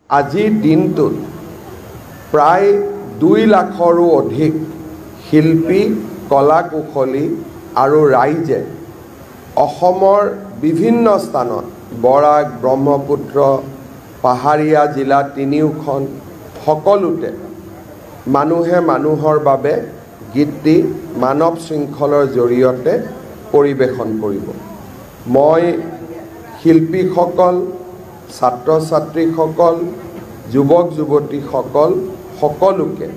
আজিৰ দিনটোত প্ৰায় 2 লাখৰো অধিক শিল্পী, কলা কুশলী আৰু ৰাইজে অসমৰ বিভিন্ন স্থানত বৰাক, ব্ৰহ্মপুত্ৰ, পাহাৰীয়া জিলা তিনিওখন সকলোতে মানুহে মানুহৰ বাবে গীতটি মানৱ শৃংখলৰ জৰিয়তে পৰিৱেশন কৰিব। মই শিল্পীসকল, ছাত্ৰ ছাত্ৰীসকল, যুৱক যুৱতীসকল সকলোকে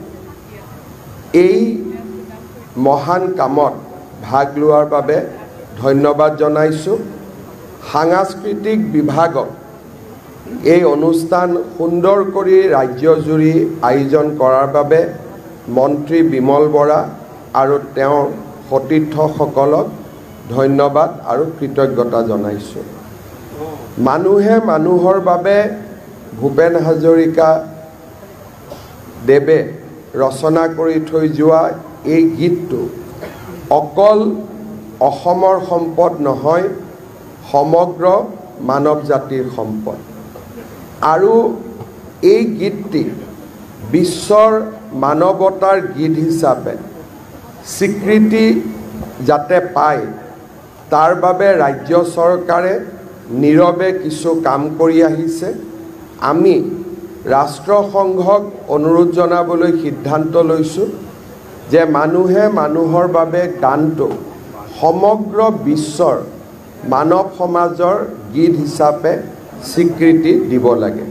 এই মহান কামত ভাগ লোৱাৰ বাবে ধন্যবাদ জনাইছোঁ। সাংস্কৃতিক বিভাগক এই অনুষ্ঠান সুন্দৰ কৰি ৰাজ্যজুৰি আয়োজন কৰাৰ বাবে মন্ত্ৰী বিমল বৰা আৰু তেওঁৰ সতীৰ্থসকলক ধন্যবাদ আৰু কৃতজ্ঞতা জনাইছোঁ। মানুহে মানুহৰ বাবে ভূপেন হাজৰিকা দেৱে ৰচনা কৰি থৈ যোৱা এই গীতটো অকল অসমৰ সম্পদ নহয়, সমগ্ৰ মানৱ জাতিৰ সম্পদ। আৰু এই গীতটি বিশ্বৰ মানৱতাৰ গীত হিচাপে স্বীকৃতি যাতে পায় তাৰ বাবে ৰাজ্য চৰকাৰে নীৰৱে কিছু কাম কৰি আহিছে। আমি ৰাষ্ট্ৰসংঘক অনুৰোধ জনাবলৈ সিদ্ধান্ত লৈছোঁ যে মানুহে মানুহৰ বাবে গানটো সমগ্ৰ বিশ্বৰ মানৱ সমাজৰ গীত হিচাপে স্বীকৃতি দিব লাগে।